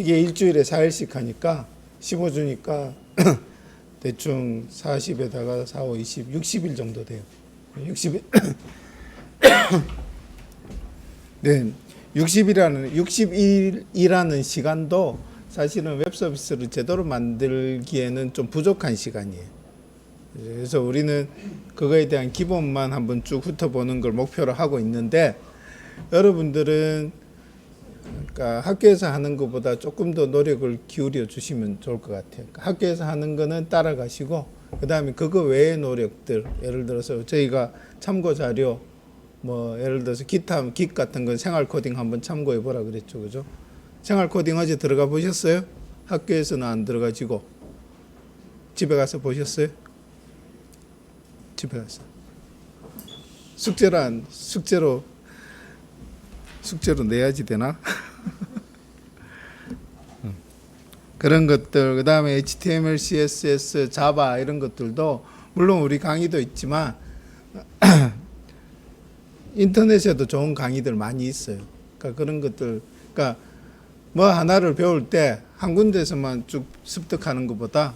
이게 일주일에 4일씩 하니까 15주니까 대충 40에다가 4, 5, 20, 60일 정도 돼요. 60일. 네. 60일이라는 시간도 사실은 웹 서비스를 제대로 만들기에는 좀 부족한 시간이에요. 그래서 우리는 그거에 대한 기본만 한번 쭉 훑어보는 걸 목표로 하고 있는데, 여러분들은 그러니까 학교에서 하는 것보다 조금 더 노력을 기울여 주시면 좋을 것 같아요. 그러니까 학교에서 하는 거는 따라가시고, 그 다음에 그거 외의 노력들, 예를 들어서 저희가 참고 자료, 뭐 예를 들어서 깃 같은 건 생활 코딩 한번 참고해 보라 그랬죠, 그죠? 생활 코딩 어제 들어가 보셨어요? 학교에서는 안 들어가지고 집에 가서 보셨어요? 집에 가서 숙제로 내야지 되나? 그런 것들, 그 다음에 HTML, CSS, 자바 이런 것들도 물론 우리 강의도 있지만 인터넷에도 좋은 강의들 많이 있어요. 그러니까 그런 것들, 그러니까 뭐 하나를 배울 때 한 군데서만 쭉 습득하는 것보다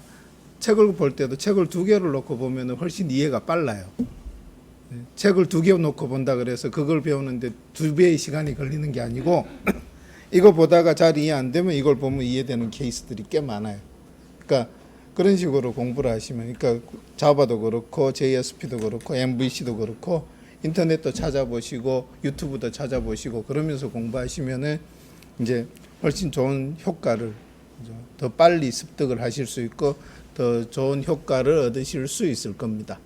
책을 볼 때도 책을 2개를 놓고 보면 훨씬 이해가 빨라요. 책을 2개 놓고 본다 그래서 그걸 배우는데 2배의 시간이 걸리는 게 아니고 이거 보다가 잘 이해 안 되면 이걸 보면 이해되는 케이스들이 꽤 많아요. 그러니까 그런 식으로 공부를 하시면, 그러니까 자바도 그렇고 JSP도 그렇고 MVC도 그렇고 인터넷도 찾아보시고 유튜브도 찾아보시고 그러면서 공부하시면은 이제 훨씬 좋은 효과를 더 빨리 습득을 하실 수 있고 더 좋은 효과를 얻으실 수 있을 겁니다.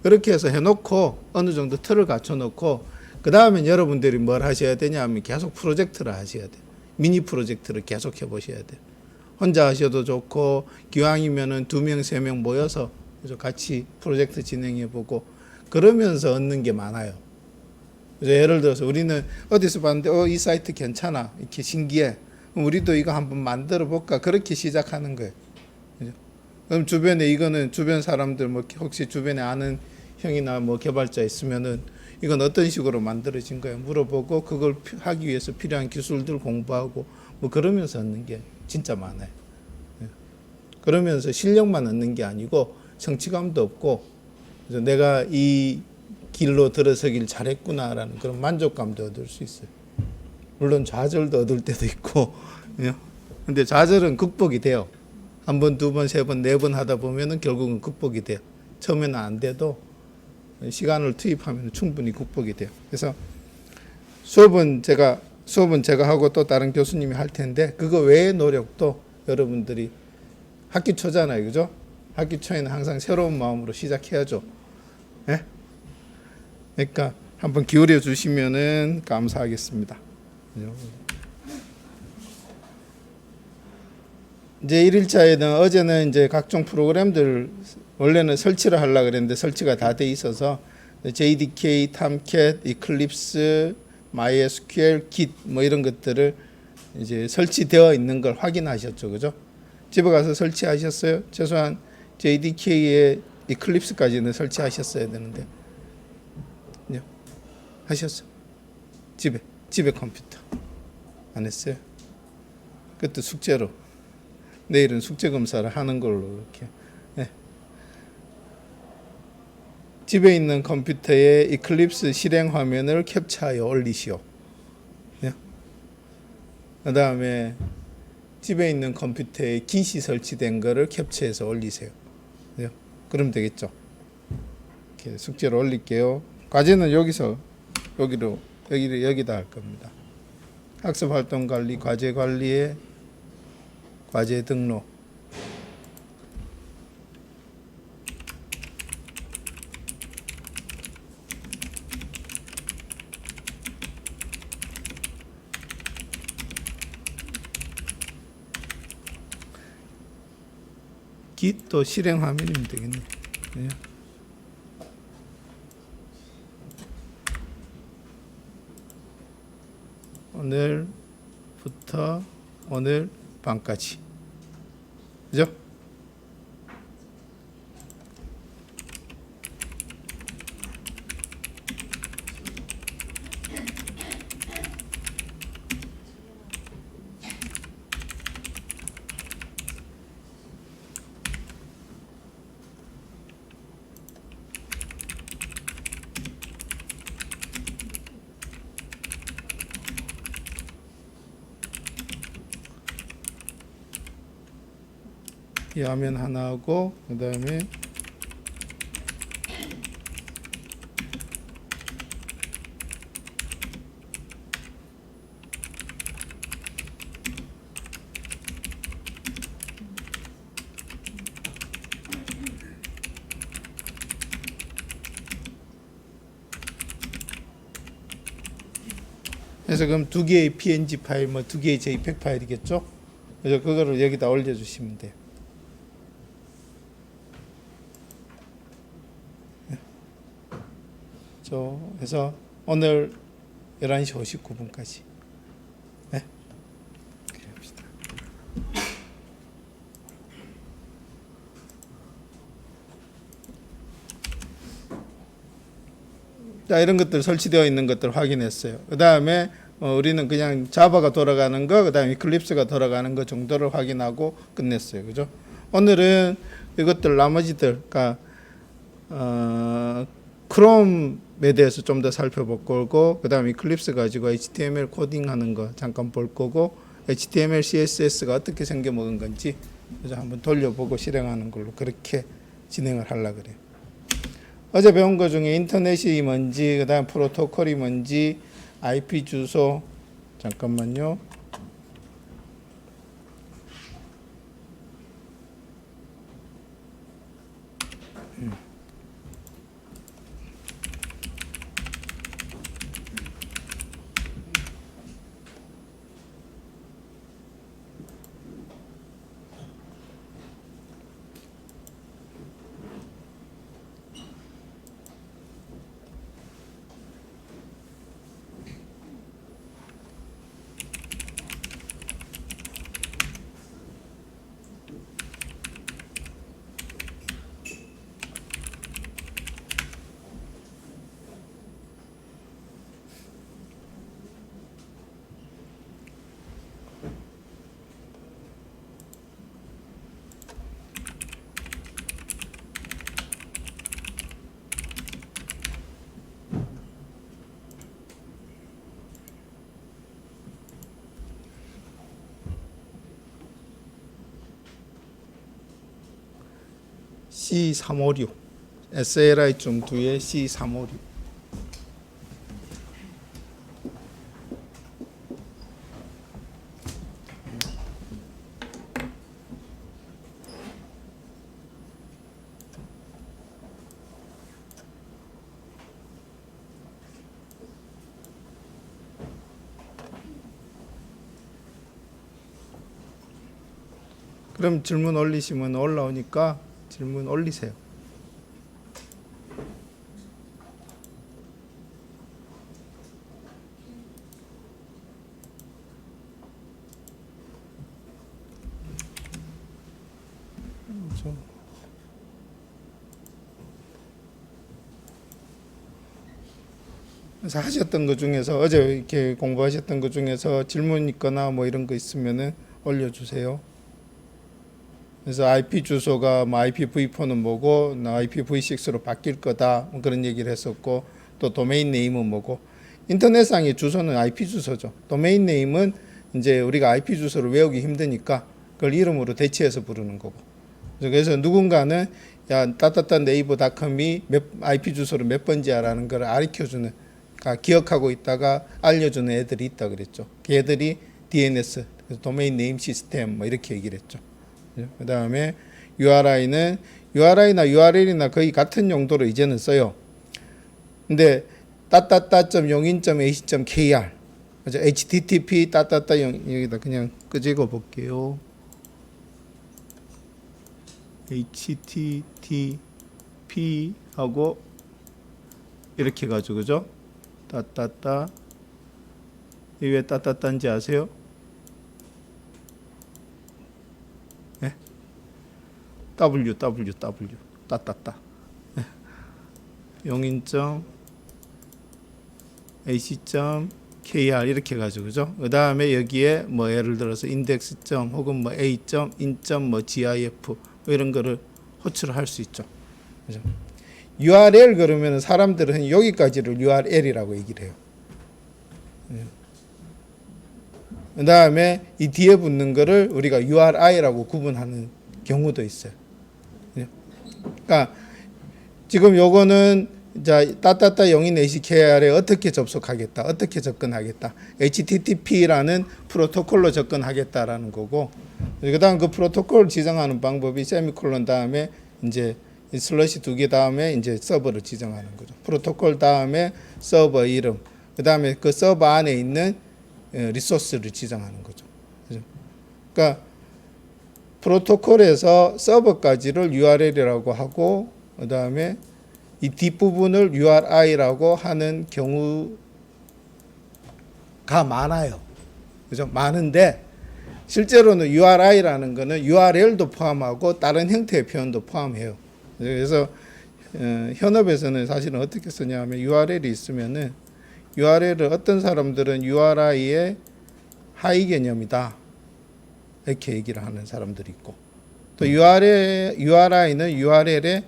그렇게 해서 해놓고 어느 정도 틀을 갖춰놓고 그 다음엔 여러분들이 뭘 하셔야 되냐 하면 계속 프로젝트를 하셔야 돼요. 미니 프로젝트를 계속 해보셔야 돼요. 혼자 하셔도 좋고 기왕이면은 2명, 3명 모여서 같이 프로젝트 진행해보고 그러면서 얻는 게 많아요. 그래서 예를 들어서 우리는 어디서 봤는데 이 사이트 괜찮아, 이렇게 신기해, 그럼 우리도 이거 한번 만들어 볼까, 그렇게 시작하는 거예요. 그죠? 그럼 주변에 이거는 주변 사람들 뭐 혹시 주변에 아는 형이나 뭐 개발자 있으면은 이건 어떤 식으로 만들어진 거예요 물어보고 그걸 하기 위해서 필요한 기술들 공부하고 뭐 그러면서 얻는 게 진짜 많아요. 그러면서 실력만 얻는 게 아니고 성취감도 없고 그래서 내가 이 길로 들어서길 잘했구나라는 그런 만족감도 얻을 수 있어요. 물론 좌절도 얻을 때도 있고, 근데 좌절은 극복이 돼요. 1번, 2번, 3번, 4번 하다 보면은 결국은 극복이 돼요. 처음에는 안 돼도 시간을 투입하면 충분히 극복이 돼요. 그래서 수업은 제가 하고 또 다른 교수님이 할 텐데 그거 외의 노력도 여러분들이 학기 초잖아요, 그죠? 학기 초에는 항상 새로운 마음으로 시작해야죠. 네? 그러니까 한번 기울여 주시면은 감사하겠습니다. 이제 1일차에는 어제는 이제 각종 프로그램들 원래는 설치를 하려고 그랬는데 설치가 다 돼 있어서 JDK, 탐캣, 이클립스, MySQL, Git 뭐 이런 것들을 이제 설치되어 있는 걸 확인하셨죠, 그죠? 집에 가서 설치하셨어요? 최소한 JDK에 이클립스까지는 설치하셨어야 되는데 하셨어요? 집에 컴퓨터 안 했어요? 그것도 숙제로 내일은 숙제 검사를 하는 걸로 이렇게. 네. 집에 있는 컴퓨터에 이클립스 실행 화면을 캡처하여 올리시오. 네. 그 다음에 집에 있는 컴퓨터에 Git이 설치된 거를 캡처해서 올리세요. 네. 그럼 되겠죠. 이렇게 숙제로 올릴게요. 과제는 여기다 할 겁니다. 학습 활동 관리, 과제 관리에 과제 등록. Git도 실행 화면이면 되겠네. 네. 오늘부터 오늘 밤까지. 그죠? 이 화면 하나 하고 그다음에 그래서 그럼 두 개의 PNG 파일, 뭐 두 개의 JPEG 파일이겠죠? 그래서 그거를 여기다 올려주시면 돼요. 그래서 오늘 11시 59분까지. 네? 그래 합시다. 자, 이런 것들 설치되어 있는 것들 확인했어요. 그 다음에 우리는 그냥 자바가 돌아가는 거, 그 다음에 이클립스가 돌아가는 거 정도를 확인하고 끝냈어요. 그죠? 오늘은 이것들 나머지들, 그러니까 크롬에 대해서 좀 더 살펴볼 거고, 그 다음에 이클립스 가지고 HTML 코딩하는 거 잠깐 볼 거고, HTML, CSS가 어떻게 생겨먹은 건지 그래서 한번 돌려보고 실행하는 걸로 그렇게 진행을 하려고 그래요. 어제 배운 것 중에 인터넷이 뭔지, 그 다음 프로토콜이 뭔지, IP 주소, 잠깐만요. C356 SLI 좀 뒤에 C356. 그럼 질문 올리시면 올라오니까 질문 올리세요. 그래서 하셨던 것 중에서 어제 이렇게 공부하셨던 것 중에서 질문 있거나 뭐 이런 거 있으면은 올려주세요. 그래서 IP 주소가 뭐 IPv4는 뭐고 IPv6로 바뀔 거다 뭐 그런 얘기를 했었고, 또 도메인 네임은 뭐고, 인터넷상의 주소는 IP 주소죠. 도메인 네임은 이제 우리가 IP 주소를 외우기 힘드니까 그걸 이름으로 대체해서 부르는 거고. 그래서 누군가는 야 따따따 네이버닷컴이 IP 주소를 몇 번지야라는 걸 가르쳐주는, 그러니까 기억하고 있다가 알려주는 애들이 있다 그랬죠. 걔들이 DNS, 도메인 네임 시스템 뭐 이렇게 얘기를 했죠. 그 다음에 URI나 URL이나 거의 같은 용도로 이제는 써요. 근데 따따따.용인.ac.kr 그죠? http 따따따 여기다 그냥 끄집어 볼게요. http 하고 이렇게 가지고 그죠? 따따따 이게 왜 따따따인지 아세요? W 따따따 용인.ac.kr 이렇게 가지고 그죠? 그 다음에 여기에 뭐 예를 들어서 인덱스. 혹은 뭐 a.in. 뭐 gif 뭐 이런 거를 호출을 할 수 있죠. 그죠? URL 그러면 사람들은 여기까지를 URL이라고 얘기를 해요. 그 다음에 이 뒤에 붙는 거를 우리가 URI라고 구분하는 경우도 있어요. 그러니까 지금 요거는 자 따따따 영인 ACKR에 어떻게 접속하겠다, 어떻게 접근하겠다, HTTP라는 프로토콜로 접근하겠다라는 거고, 그다음 그 프로토콜을 지정하는 방법이 세미콜론 다음에 이제 슬러시 2개 다음에 이제 서버를 지정하는 거죠. 프로토콜 다음에 서버 이름, 그다음에 그 서버 안에 있는 리소스를 지정하는 거죠. 그러니까 프로토콜에서 서버까지를 URL이라고 하고, 그다음에 이 뒷부분을 URI라고 하는 경우가 많아요. 그죠? 많은데 실제로는 URI라는 거는 URL도 포함하고 다른 형태의 표현도 포함해요. 그래서 현업에서는 사실은 어떻게 쓰냐면 URL이 있으면은 URL을 어떤 사람들은 URI의 하위 개념이다 이렇게 얘기를 하는 사람들이 있고, 또 URI는 URL의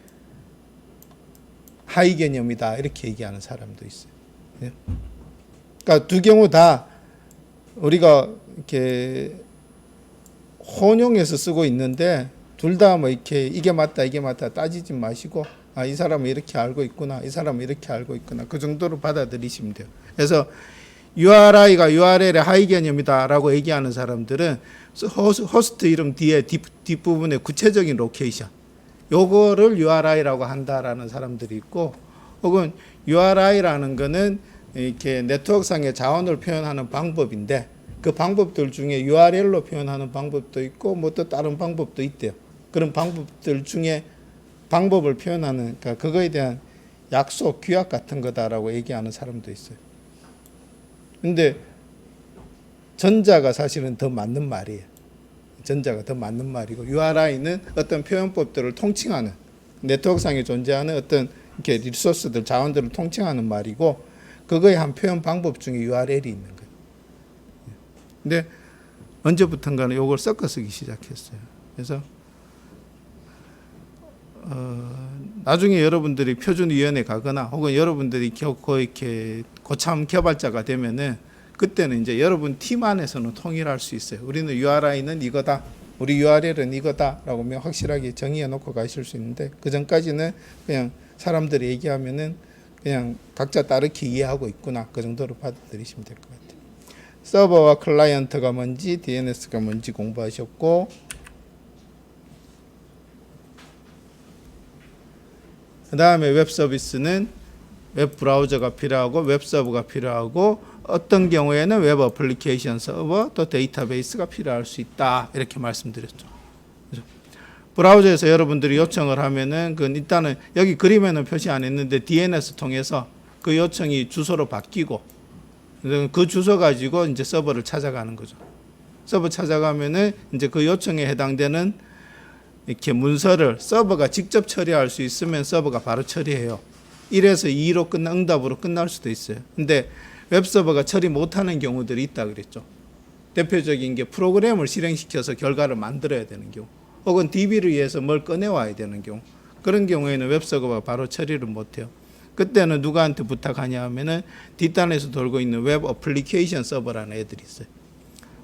하위 개념이다 이렇게 얘기하는 사람도 있어요. 그러니까 두 경우 다 우리가 이렇게 혼용해서 쓰고 있는데 둘 다 뭐 이렇게 이게 맞다 이게 맞다 따지지 마시고, 아, 이 사람은 이렇게 알고 있구나, 이 사람은 이렇게 알고 있구나, 그 정도로 받아들이시면 돼요. 그래서 URI가 URL의 하위 개념이다라고 얘기하는 사람들은 호스트 이름 뒤에 뒷부분에 구체적인 로케이션, 요거를 URI라고 한다라는 사람들이 있고, 혹은 URI라는 거는 이렇게 네트워크상의 자원을 표현하는 방법인데 그 방법들 중에 URL로 표현하는 방법도 있고 뭐 또 다른 방법도 있대요. 그런 방법들 중에 방법을 표현하는, 그러니까 그거에 대한 약속, 규약 같은 거다라고 얘기하는 사람도 있어요. 근데 전자가 사실은 더 맞는 말이에요. 전자가 더 맞는 말이고, URI는 어떤 표현법들을 통칭하는, 네트워크상에 존재하는 어떤 이렇게 리소스들, 자원들을 통칭하는 말이고, 그거의 한 표현 방법 중에 URL이 있는 거예요. 근데 언제부턴가는 이걸 섞어 쓰기 시작했어요. 그래서 나중에 여러분들이 표준위원회 가거나 혹은 여러분들이 이렇게 고참 개발자가 되면은 그때는 이제 여러분 팀 안에서는 통일할 수 있어요. 우리는 URI는 이거다, 우리 URL은 이거다라고 확실하게 정의해 놓고 가실 수 있는데, 그 전까지는 그냥 사람들이 얘기하면은 그냥 각자 다르게 이해하고 있구나, 그 정도로 받아들이시면 될 것 같아요. 서버와 클라이언트가 뭔지, DNS가 뭔지 공부하셨고, 그 다음에 웹 서비스는 웹 브라우저가 필요하고 웹 서버가 필요하고, 어떤 경우에는 웹 어플리케이션 서버 또 데이터베이스가 필요할 수 있다 이렇게 말씀드렸죠. 브라우저에서 여러분들이 요청을 하면은 그 일단은 여기 그림에는 표시 안 했는데 DNS 통해서 그 요청이 주소로 바뀌고, 그 주소 가지고 이제 서버를 찾아가는 거죠. 서버 찾아가면은 이제 그 요청에 해당되는 이렇게 문서를 서버가 직접 처리할 수 있으면 서버가 바로 처리해요. 1에서 2로 응답으로 끝날 수도 있어요. 근데 웹서버가 처리 못하는 경우들이 있다 그랬죠. 대표적인 게 프로그램을 실행시켜서 결과를 만들어야 되는 경우, 혹은 DB를 위해서 뭘 꺼내와야 되는 경우, 그런 경우에는 웹서버가 바로 처리를 못해요. 그때는 누구한테 부탁하냐 하면은 뒷단에서 돌고 있는 웹 어플리케이션 서버라는 애들이 있어요.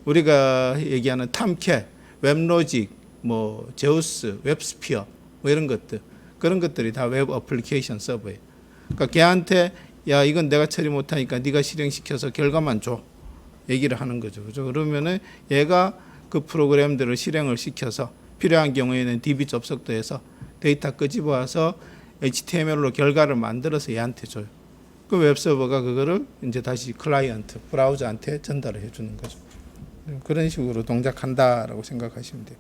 우리가 얘기하는 탐캣, 웹로직, 뭐 제우스, 웹스피어 뭐 이런 것들, 그런 것들이 다 웹 어플리케이션 서버예요. 그러니까 걔한테 야, 이건 내가 처리 못하니까 네가 실행시켜서 결과만 줘 얘기를 하는 거죠. 그죠? 그러면은 얘가 그 프로그램들을 실행을 시켜서 필요한 경우에는 DB 접속도 해서 데이터 끄집어와서 HTML로 결과를 만들어서 얘한테 줘요. 그 웹서버가 그거를 이제 다시 클라이언트, 브라우저한테 전달을 해주는 거죠. 그런 식으로 동작한다라고 생각하시면 돼요.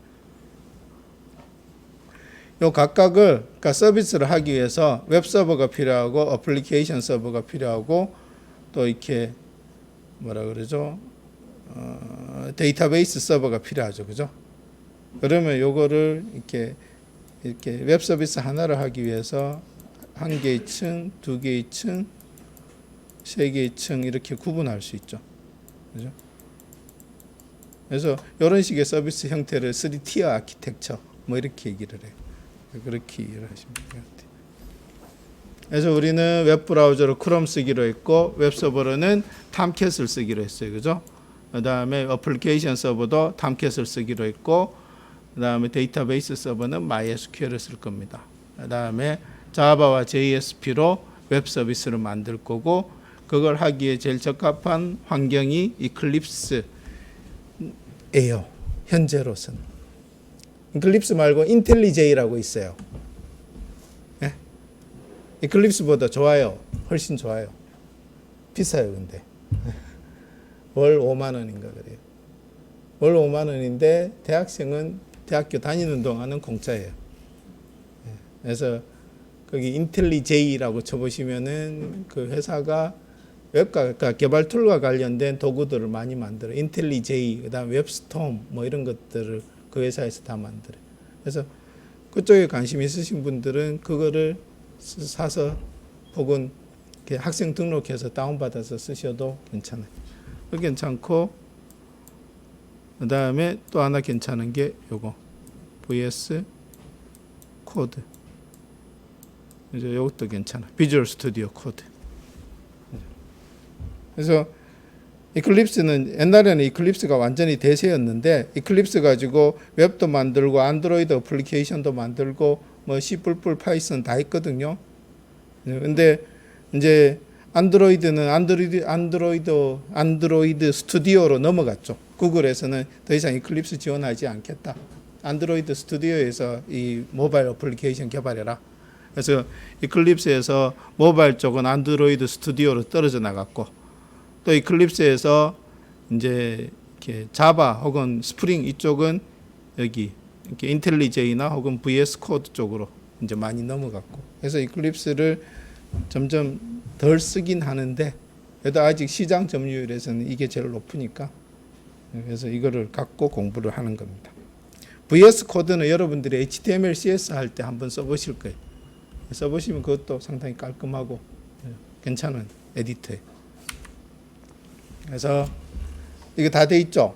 요 각각을, 그러니까 서비스를 하기 위해서 웹서버가 필요하고 어플리케이션 서버가 필요하고 또 이렇게 뭐라 그러죠? 데이터베이스 서버가 필요하죠. 그죠? 그러면 요거를 이렇게 웹 서비스 하나를 하기 위해서 한 개의 층, 두 개의 층, 세 개의 층 이렇게 구분할 수 있죠. 그죠? 그래서 이런 식의 서비스 형태를 3티어 아키텍처 뭐 이렇게 얘기를 해요. 그렇게 이해를 하시면 될 것 같아요. 그래서 우리는 웹 브라우저로 크롬 쓰기로 했고, 웹 서버로는 탐캣을 쓰기로 했어요. 그죠? 그 다음에 어플리케이션 서버도 탐캣을 쓰기로 했고, 그 다음에 데이터베이스 서버는 MySQL을 쓸 겁니다. 그 다음에 자바와 JSP로 웹 서비스를 만들 거고, 그걸 하기에 제일 적합한 환경이 이클립스예요. 현재로서는. 이클립스 말고 인텔리제이라고 있어요. 네? 이클립스보다 좋아요. 훨씬 좋아요. 비싸요, 근데. 월 5만 원인가 그래요. 월 5만 원인데 대학생은 대학교 다니는 동안은 공짜예요. 그래서 거기 인텔리제이라고 쳐보시면은 그 회사가 웹과 개발 툴과 관련된 도구들을 많이 만들어. 인텔리제이, 그다음 웹스톰 뭐 이런 것들을 그 회사에서 다 만들어요. 그래서 그쪽에 관심 있으신 분들은 그거를 사서 혹은 학생 등록해서 다운받아서 쓰셔도 괜찮아요. 그 괜찮고, 그 다음에 또 하나 괜찮은 게 요거 VS 코드. 이제 이것도 괜찮아. 비주얼 스튜디오 코드. 그래서 이클립스는 옛날에는 이클립스가 완전히 대세였는데, 이클립스 가지고 웹도 만들고 안드로이드 어플리케이션도 만들고 뭐 C++, 파이썬 다 있거든요. 근데 이제 안드로이드는 안드로이드 스튜디오로 넘어갔죠. 구글에서는 더 이상 이클립스 지원하지 않겠다. 안드로이드 스튜디오에서 이 모바일 어플리케이션 개발해라. 그래서 이클립스에서 모바일 쪽은 안드로이드 스튜디오로 떨어져 나갔고, 또 이클립스에서 이제 이렇게 자바 혹은 스프링 이쪽은 여기 이렇게 인텔리제이나 혹은 VS 코드 쪽으로 이제 많이 넘어갔고, 그래서 이클립스를 점점 덜 쓰긴 하는데, 그래도 아직 시장 점유율에서는 이게 제일 높으니까, 그래서 이거를 갖고 공부를 하는 겁니다. VS 코드는 여러분들이 HTML, CS 할 때 한번 써보실 거예요. 써보시면 그것도 상당히 깔끔하고 괜찮은 에디터예요. 그래서 이게 다 돼 있죠.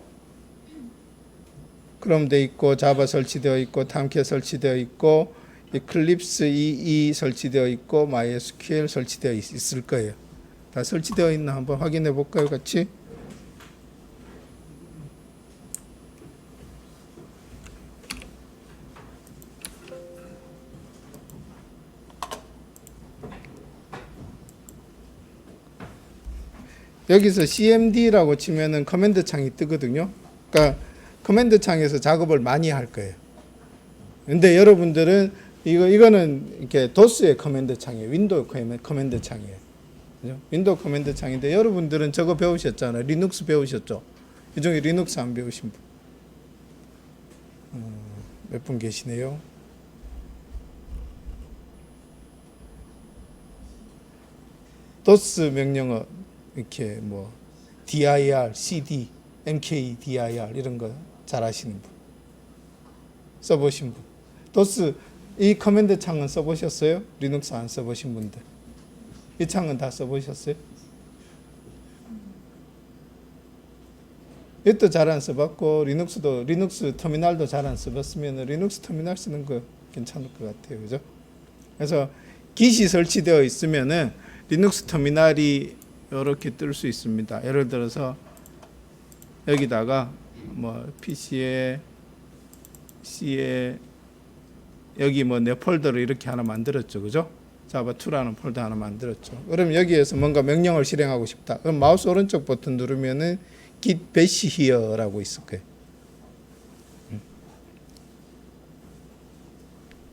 크롬 돼 있고, 자바 설치되어 있고, 탐캣 설치되어 있고, 이클립스 EE 설치되어 있고, MySQL 설치되어 있을 거예요. 다 설치되어 있나 한번 확인해 볼까요, 같이? 여기서 CMD라고 치면은 커맨드 창이 뜨거든요. 그러니까 커맨드 창에서 작업을 많이 할 거예요. 근데 여러분들은 이거는 이렇게 도스의 커맨드 창이에요. 윈도우 커맨드 창이에요. 그죠? 윈도우 커맨드 창인데, 여러분들은 저거 배우셨잖아요. 리눅스 배우셨죠? 이 중에 리눅스 안 배우신 분? 몇 분 계시네요. 도스 명령어 이렇게 뭐 dir, cd, mkdir 이런 거 잘 아시는 분, 써보신 분. 도스 이 커맨드 창은 써보셨어요? 리눅스 안 써보신 분들, 이 창은 다 써보셨어요? 이것도 잘 안 써봤고, 리눅스 터미널도 잘 안 써봤으면 리눅스 터미널 쓰는 거 괜찮을 것 같아요. 그죠? 그래서 Git이 설치되어 있으면은 리눅스 터미널이 이렇게 뜰 수 있습니다. 예를 들어서 여기다가 뭐 PC에 C에 여기 뭐 내 폴더를 이렇게 하나 만들었죠. 그죠? 자바2라는 폴더 하나 만들었죠. 그럼 여기에서 뭔가 명령을 실행하고 싶다. 그럼 마우스 오른쪽 버튼 누르면은 git bash here라고 있을 거예요.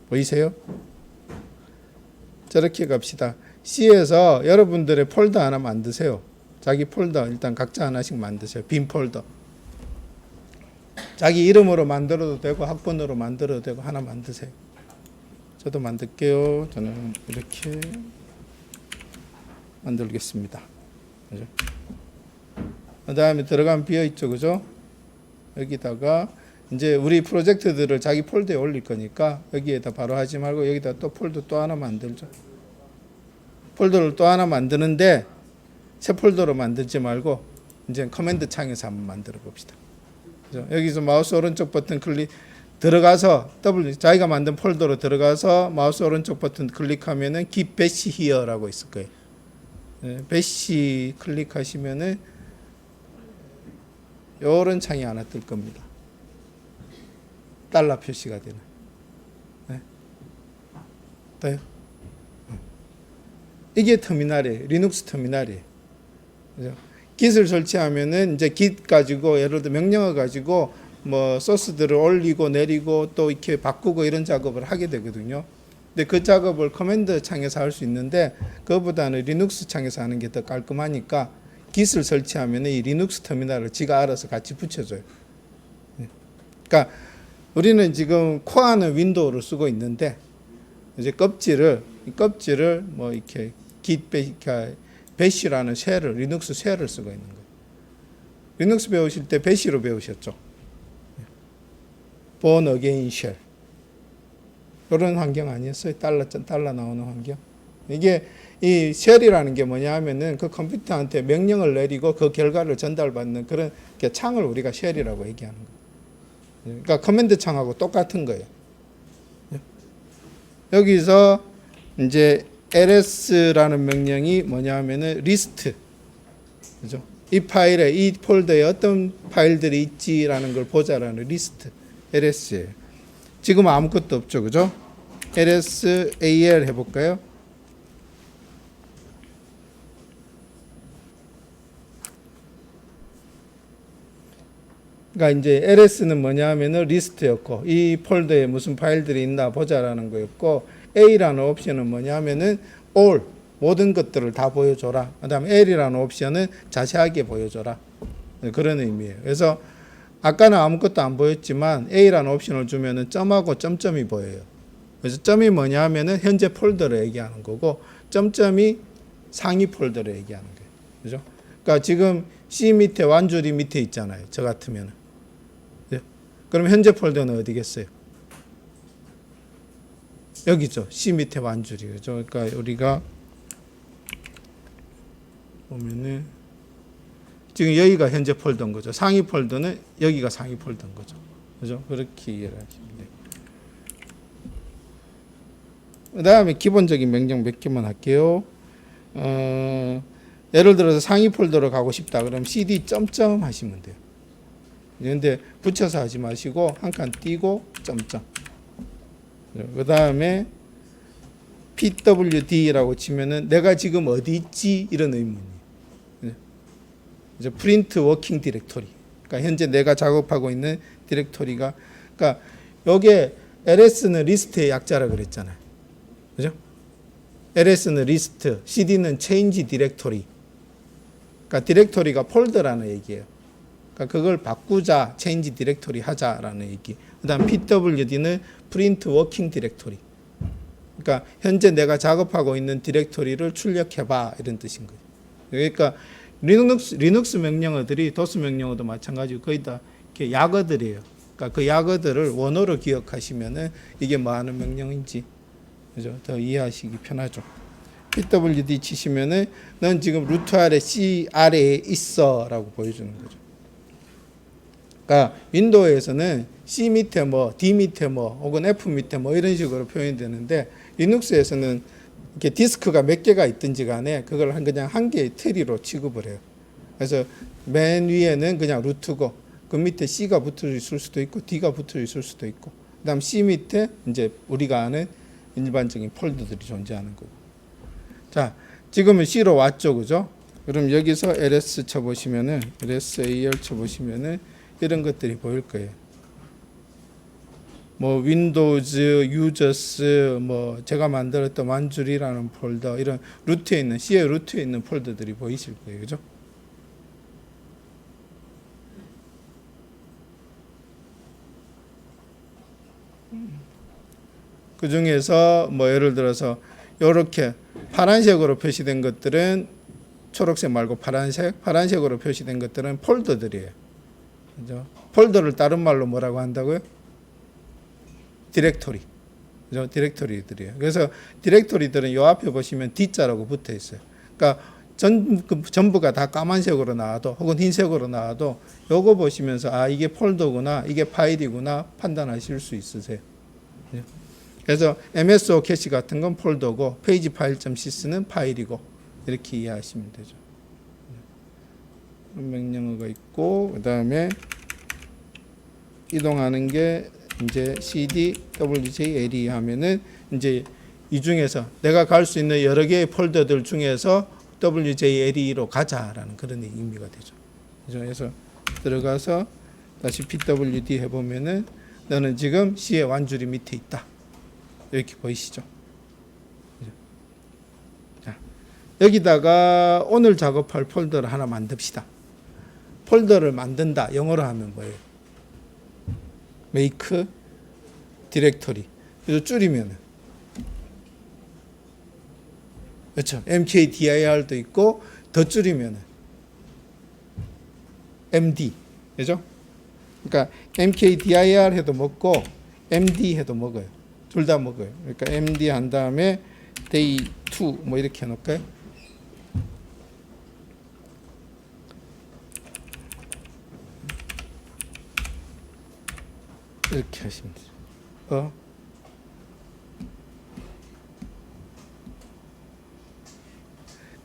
보이세요? 저렇게 갑시다. C에서 여러분들의 폴더 하나 만드세요. 자기 폴더 일단 각자 하나씩 만드세요. 빈 폴더. 자기 이름으로 만들어도 되고 학번으로 만들어도 되고 하나 만드세요. 저도 만들게요. 저는 이렇게 만들겠습니다. 그죠? 그 다음에 들어가면 비어있죠. 그죠? 여기다가 이제 우리 프로젝트들을 자기 폴더에 올릴 거니까 여기에다 바로 하지 말고 여기다 또 폴더 또 하나 만들죠. 폴더를 또 하나 만드는데 새 폴더로 만들지 말고 이제 커맨드 창에서 한번 만들어 봅시다. 그죠? 여기서 마우스 오른쪽 버튼 클릭 들어가서 자기가 만든 폴더로 들어가서 마우스 오른쪽 버튼 클릭하면은 git bash here라고 있을 거예요. bash 클릭하시면은 요런 창이 하나 뜰 겁니다. 달러 표시가 되는. 네. 돼요? 이게 터미널이에요. 리눅스 터미널이에요. 그죠? git을 설치하면은 이제 git 가지고 예를 들어 명령어 가지고 뭐 소스들을 올리고 내리고 또 이렇게 바꾸고 이런 작업을 하게 되거든요. 근데 그 작업을 커맨드 창에서 할 수 있는데 그거보다는 리눅스 창에서 하는 게 더 깔끔하니까 git을 설치하면 이 리눅스 터미널을 지가 알아서 같이 붙여줘요. 그러니까 우리는 지금 코어는 윈도우를 쓰고 있는데 이제 껍질을 뭐 이렇게 git 배시라는 쉘을 리눅스 쉘을 쓰고 있는 거예요. 리눅스 배우실 때 배시로 배우셨죠? born again shell. 그런 환경 아니었어요? 달러 나오는 환경. 이게 이 쉘이라는 게 뭐냐 하면은 그 컴퓨터한테 명령을 내리고 그 결과를 전달받는 그런 창을 우리가 쉘이라고 얘기하는 거예요. 그러니까 커맨드 창하고 똑같은 거예요. 여기서 이제 ls라는 명령이 뭐냐 하면은 리스트. 그죠? 이 파일에, 이 폴더에 어떤 파일들이 있지라는 걸 보자라는 리스트. ls예요. 지금 아무것도 없죠. 그죠? ls al 해볼까요? 그러니까 이제 ls는 뭐냐 하면은 리스트였고 이 폴더에 무슨 파일들이 있나 보자라는 거였고 a라는 옵션은 뭐냐 하면은 all 모든 것들을 다 보여줘라. 그다음에 l이라는 옵션은 자세하게 보여줘라. 그런 의미예요. 그래서 아까는 아무것도 안 보였지만 a라는 옵션을 주면은 점하고 점점이 보여요. 그래서 점이 뭐냐 하면은 현재 폴더를 얘기하는 거고 점점이 상위 폴더를 얘기하는 거예요. 그죠? 그러니까 지금 C 밑에 완줄이 밑에 있잖아요. 저 같으면은. 그럼 현재 폴더는 어디겠어요? 여기죠. C 밑에 완줄이. 그죠? 그러니까 우리가 보면은 지금 여기가 현재 폴더인 거죠. 상위 폴더는 여기가 상위 폴더인 거죠. 그죠? 그렇게 이해를 하시면 돼요. 그 다음에 기본적인 명령 몇 개만 할게요. 예를 들어서 상위 폴더로 가고 싶다. 그럼 cd 점점 하시면 돼요. 그런데 붙여서 하지 마시고 한 칸 띄고 점점. 그 다음에 pwd라고 치면은 내가 지금 어디 있지 이런 의문이에요. 이제 프린트 워킹 디렉토리. 그러니까 현재 내가 작업하고 있는 디렉토리가 그러니까 여기에 ls는 리스트의 약자라 그랬잖아요. 그죠? ls는 리스트, cd는 change 디렉토리. 그러니까 디렉토리가 폴더라는 얘기예요. 그러니까 그걸 바꾸자, change 디렉토리 하자라는 얘기. 그다음 pwd는 print working 디렉토리. 그러니까 현재 내가 작업하고 있는 디렉토리를 출력해봐 이런 뜻인 거예요. 그러니까 리눅스 명령어들이 도스 명령어도 마찬가지고 거의 다 이렇게 약어들이에요. 그러니까 그 약어들을 원어로 기억하시면은 이게 뭐 하는 명령인지 그죠? 더 이해하시기 편하죠. pwd 치시면은 넌 지금 루트 아래 C 아래에 있어라고 보여주는 거죠. 그러니까 윈도우에서는 C 밑에 뭐 D 밑에 뭐 혹은 F 밑에 뭐 이런 식으로 표현이 되는데 리눅스에서는 이렇게 디스크가 몇 개가 있든지 간에 그걸 그냥 한 개의 트리로 취급을 해요. 그래서 맨 위에는 그냥 루트고 그 밑에 C가 붙어 있을 수도 있고 D가 붙어 있을 수도 있고 그다음 C 밑에 이제 우리가 아는 일반적인 폴더들이 존재하는 거고. 자, 지금은 C로 왔죠, 그죠? 그럼 여기서 ls 쳐보시면은 ls.al 쳐보시면은 이런 것들이 보일 거예요. 뭐 윈도우즈, 유저스, 뭐 제가 만들었던 완줄이라는 폴더 이런 루트에 있는 C의 루트에 있는 폴더들이 보이실 거예요, 그죠? 그 중에서 뭐 예를 들어서 이렇게 파란색으로 표시된 것들은 초록색 말고 파란색으로 표시된 것들은 폴더들이에요. 그죠? 폴더를 다른 말로 뭐라고 한다고요? 디렉토리. 그죠? 디렉토리들이에요. 그래서 디렉토리들은 요 앞에 보시면 D자라고 붙어 있어요. 그러니까 전부가 다 까만색으로 나와도 혹은 흰색으로 나와도 요거 보시면서 아 이게 폴더구나 이게 파일이구나 판단하실 수 있으세요. 그래서 MSO 캐시 같은 건 폴더고 페이지 파일.cs는 파일이고 이렇게 이해하시면 되죠. 그런 명령어가 있고 그 다음에 이동하는 게 이제 cd wjle 하면은 이제 이 중에서 내가 갈 수 있는 여러 개의 폴더들 중에서 wjle로 가자라는 그런 의미가 되죠. 그래서 들어가서 다시 pwd 해보면은 너는 지금 C의 완줄이 밑에 있다. 이렇게 보이시죠? 자, 여기다가 오늘 작업할 폴더를 하나 만듭시다. 폴더를 만든다. 영어로 하면 뭐예요? make directory. 그래서 줄이면은 그렇죠. mkdir도 있고 더 줄이면은 md. 그죠? 그러니까 mkdir 해도 먹고 md 해도 먹어요. 둘 다 먹어요. 그러니까 md 한 다음에 day2 뭐 이렇게 해 놓을까요? 이렇게 하시면 돼요.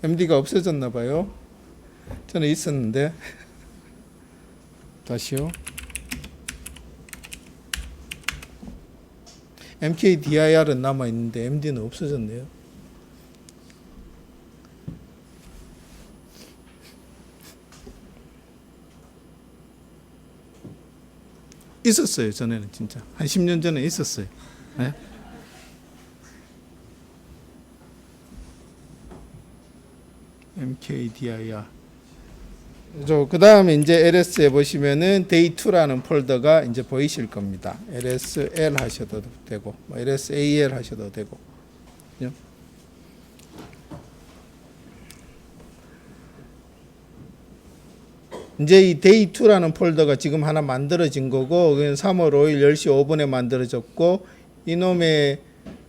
md가 없어졌나 봐요. 저는 있었는데. 다시요. mkdir은 남아 있는데 md는 없어졌네요. 있었어요. 전에는 진짜 한 10년 전에 있었어요. 네? mkdir. 그 다음에 이제 ls에 보시면은 day2라는 폴더가 이제 보이실 겁니다. lsl 하셔도 되고, lsal 하셔도 되고. 이제 이 day2라는 폴더가 지금 하나 만들어진 거고, 3월 5일 10시 5분에 만들어졌고, 이놈의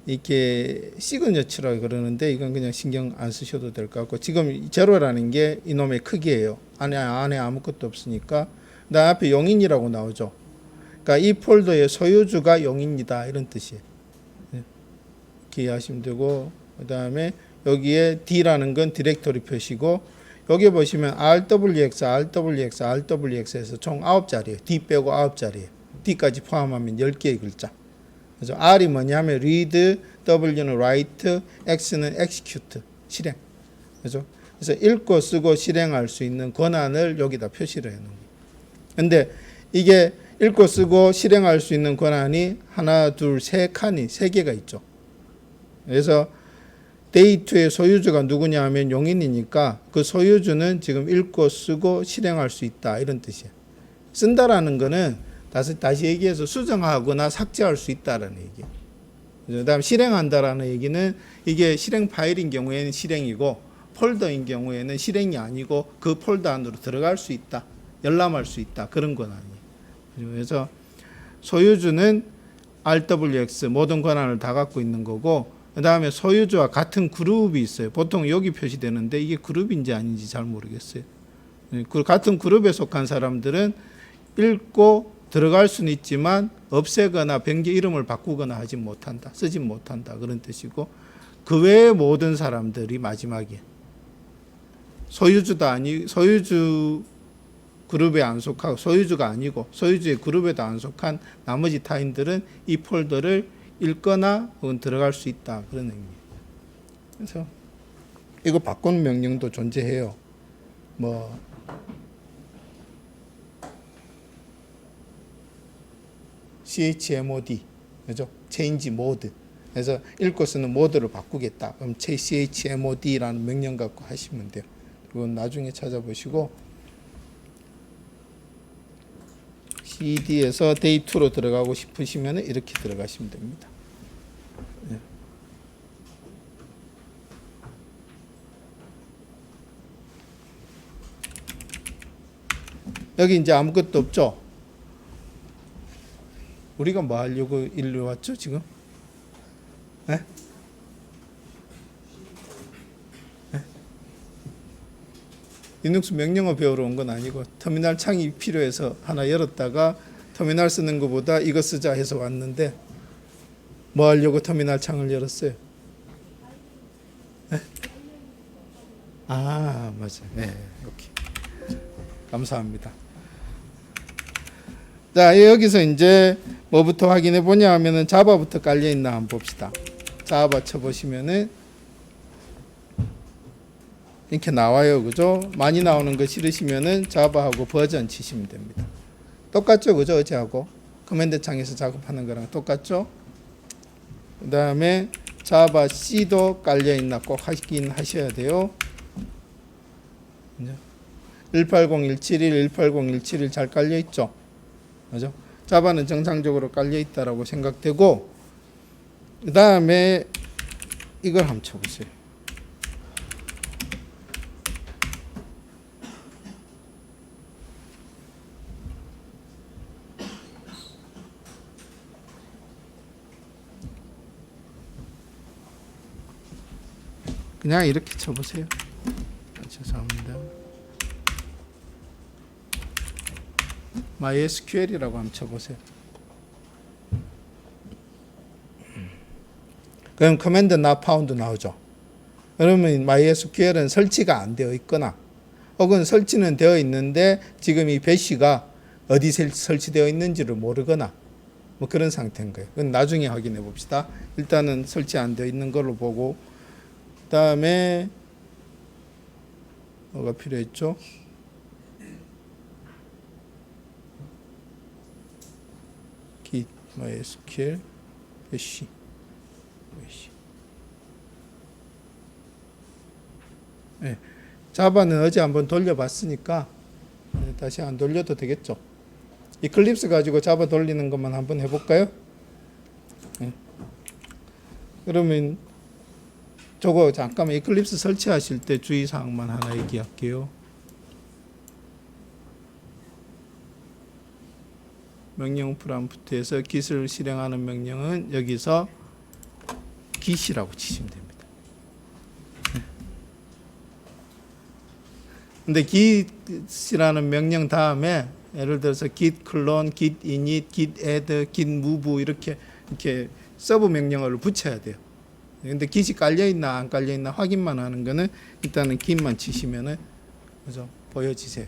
이렇게 시그너처라고 그러는데 이건 그냥 신경 안 쓰셔도 될 것 같고, 지금 제로라는 게 이놈의 크기예요. 안에 아무것도 없으니까. 그다음 앞에 용인이라고 나오죠. 그러니까 이 폴더의 소유주가 용인이다 이런 뜻이에요. 기억하시면 되고, 그다음에 여기에 D라는 건 디렉토리 표시고, 여기 보시면 RWX, RWX, RWX에서 총 9자리예요. D 빼고 9자리예요. D까지 포함하면 10개의 글자. 그래서 R이 뭐냐면 read, W는 write, X는 execute, 실행. 그래서 읽고 쓰고 실행할 수 있는 권한을 여기다 표시를 해 놓은 거예요. 근데 이게 읽고 쓰고 실행할 수 있는 권한이 하나, 둘, 세 칸이 세 개가 있죠. 그래서 day2의 소유주가 누구냐 하면 용인이니까 그 소유주는 지금 읽고 쓰고 실행할 수 있다 이런 뜻이에요. 쓴다라는 거는 다시 얘기해서 수정하거나 삭제할 수 있다라는 얘기예요. 그다음 실행한다라는 얘기는 이게 실행 파일인 경우에는 실행이고 폴더인 경우에는 실행이 아니고 그 폴더 안으로 들어갈 수 있다, 열람할 수 있다 그런 권한이에요. 그래서 소유주는 RWX 모든 권한을 다 갖고 있는 거고, 그 다음에 소유주와 같은 그룹이 있어요. 보통 여기 표시되는데 이게 그룹인지 아닌지 잘 모르겠어요. 그 같은 그룹에 속한 사람들은 읽고 들어갈 수는 있지만 없애거나 변경 이름을 바꾸거나 하지 못한다, 쓰지 못한다 그런 뜻이고, 그 외의 모든 사람들이 마지막에 소유주 그룹에 안 속하고 소유주가 아니고 소유주의 그룹에도 안 속한 나머지 타인들은 이 폴더를 읽거나 혹은 들어갈 수 있다 그런 의미예요. 그래서 이거 바꾸는 명령도 존재해요. 뭐 chmod, 그죠? change mode. 그래서 읽고 쓰는 모드를 바꾸겠다. 그럼 chmod라는 명령 갖고 하시면 돼요. 그건 나중에 찾아보시고 cd에서 day2로 들어가고 싶으시면 이렇게 들어가시면 됩니다. 네. 여기 이제 아무것도 없죠? 우리가 뭐 하려고 일로 왔죠, 지금? 네? 네? 리눅스 명령어 배우러 온 건 아니고 터미널 창이 필요해서 하나 열었다가 터미널 쓰는 것보다 이거 쓰자 해서 왔는데 뭐 하려고 터미널 창을 열었어요? 네? 아, 맞아요. 네, 오케이. 감사합니다. 자, 여기서 이제 뭐부터 확인해 보냐 하면은 자바부터 깔려 있나 한번 봅시다. 자바 쳐 보시면은 이렇게 나와요. 그죠? 많이 나오는 거 싫으시면은 자바하고 버전 치시면 됩니다. 똑같죠? 그죠? 어제하고 커맨드 창에서 작업하는 거랑 똑같죠? 그 다음에 자바 C도 깔려 있나 꼭 확인 하셔야 돼요. 180, 171, 180, 171 잘 깔려 있죠? 그죠? 자바는 정상적으로 깔려 있다라고 생각되고, 그 다음에 이걸 한번 쳐보세요. 그냥 이렇게 쳐보세요. 죄송합니다. MySQL이라고 한번 쳐보세요. 그럼 커맨드 not found 나오죠. 그러면 MySQL은 설치가 안 되어 있거나 혹은 설치는 되어 있는데 지금 이 배시가 어디 설치되어 있는지를 모르거나 뭐 그런 상태인 거예요. 그건 나중에 확인해 봅시다. 일단은 설치 안 되어 있는 걸로 보고, 그 다음에 뭐가 필요했죠? git mysql bash. 네. 자바는 어제 한번 돌려봤으니까 다시 안 돌려도 되겠죠. 이클립스 가지고 자바 돌리는 것만 한번 해볼까요? 네. 그러면 저거 잠깐만 이클립스 설치하실 때 주의사항만 하나 얘기할게요. 명령 프롬프트에서 git을 실행하는 명령은 여기서 git이라고 치시면 됩니다. 근데 git이라는 명령 다음에 예를 들어서 git clone, git init, git add, git move 이렇게 서브 명령어를 붙여야 돼요. 근데 git이 깔려 있나 안 깔려 있나 확인만 하는 거는 일단은 git만 치시면은 그죠? 보여지세요.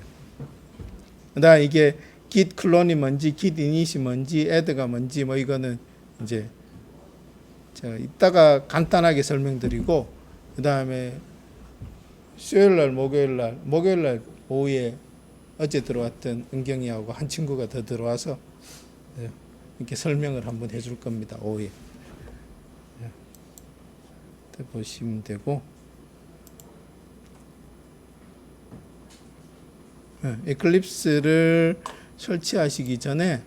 그다음 이게 git clone이 뭔지, git init이 뭔지, add가 뭔지 뭐 이거는 이제 제가 이따가 간단하게 설명드리고, 그다음에 수요일날 목요일날 오후에 어제 들어왔던 은경이하고 한 친구가 더 들어와서 이렇게 설명을 한번 해줄 겁니다. 오후에 보시면 되고, 에클립스를 설치하시기 전에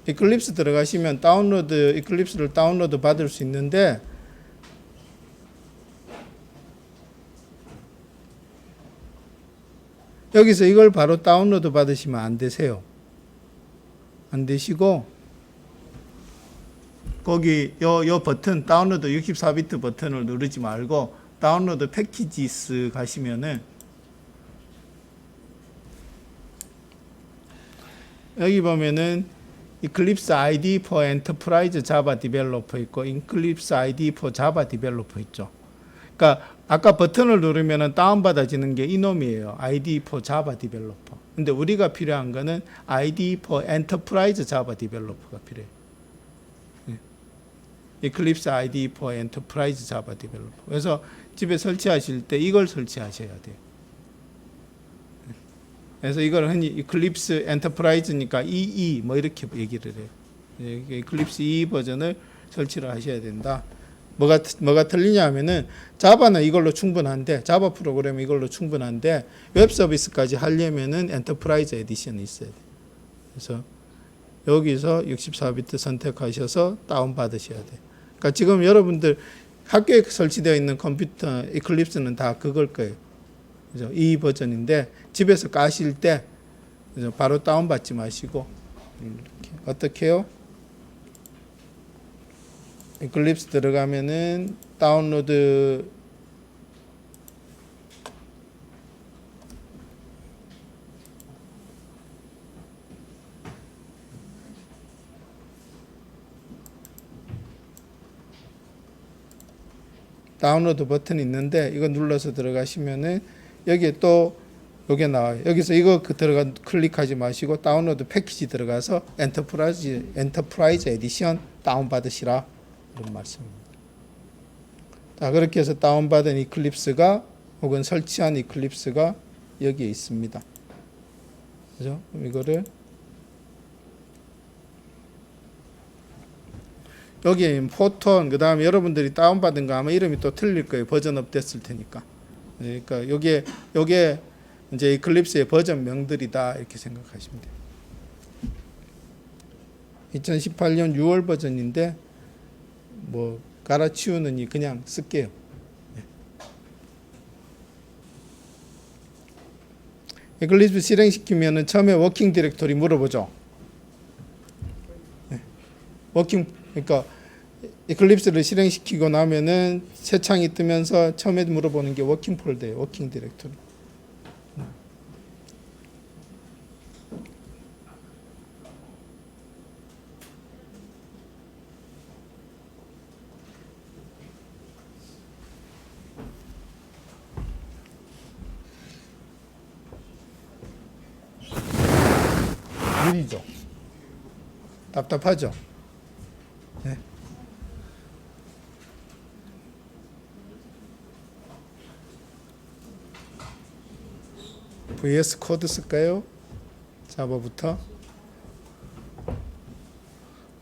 에클립스 들어가시면 에클립스를 다운로드 받을 수 있는데, 여기서 이걸 바로 다운로드 받으시면 안 되세요. 안 되시고 거기 요 버튼 다운로드 64비트 버튼을 누르지 말고 다운로드 패키지스 가시면은 여기 보면은 Eclipse IDE for Enterprise Java Developer 있고 Eclipse IDE for Java Developer 있죠. 그러니까 아까 버튼을 누르면은 다운받아지는 게 이놈이에요. IDE for Java Developer. 근데 우리가 필요한 거는 IDE for Enterprise Java Developer가 필요해요. Eclipse IDE for Enterprise Java Developer. 그래서 집에 설치하실 때 이걸 설치하셔야 돼요. 그래서 이걸 흔히 Eclipse Enterprise니까 EE 뭐 이렇게 얘기를 해요. Eclipse EE 버전을 설치를 하셔야 된다. 뭐가 틀리냐 하면은 자바는 이걸로 충분한데, 자바 프로그램 이걸로 충분한데 웹 서비스까지 하려면은 엔터프라이즈 에디션이 있어야 돼요. 그래서 여기서 64비트 선택하셔서 다운 받으셔야 돼요. 그러니까 지금 여러분들 학교에 설치되어 있는 컴퓨터 이클립스는 다 그걸 거예요. 그죠? 이 버전인데 집에서 까실 때 그죠? 바로 다운 받지 마시고 이렇게 어떻게 해요? 이클립스 들어가면은 다운로드 버튼이 있는데 이거 눌러서 들어가시면은 여기에 또 요게 나와요. 여기서 이거 들어가 클릭하지 마시고 다운로드 패키지 들어가서 엔터프라이즈 에디션 다운받으시라 이런 말씀입니다. 자, 그렇게 해서 다운받은 이클립스가 혹은 설치한 이클립스가 여기에 있습니다. 그죠? 그럼 이거를 여기에 포톤, 그 다음에 여러분들이 다운받은 거 아마 이름이 또 틀릴 거예요. 버전업 됐을 테니까. 그러니까 요게 이제 이클립스의 버전명들이다 이렇게 생각하시면 돼요. 2018년 6월 버전인데 뭐 갈아치우느니 그냥 쓸게요. 이클립스 실행시키면은 처음에 워킹 디렉토리 물어보죠. 그러니까 이클립스를 실행시키고 나면은 새 창이 뜨면서 처음에 물어보는 게 워킹 폴더예요. 워킹 디렉토리. 느리죠. 답답하죠. 네. VS 코드 쓸까요? 자바부터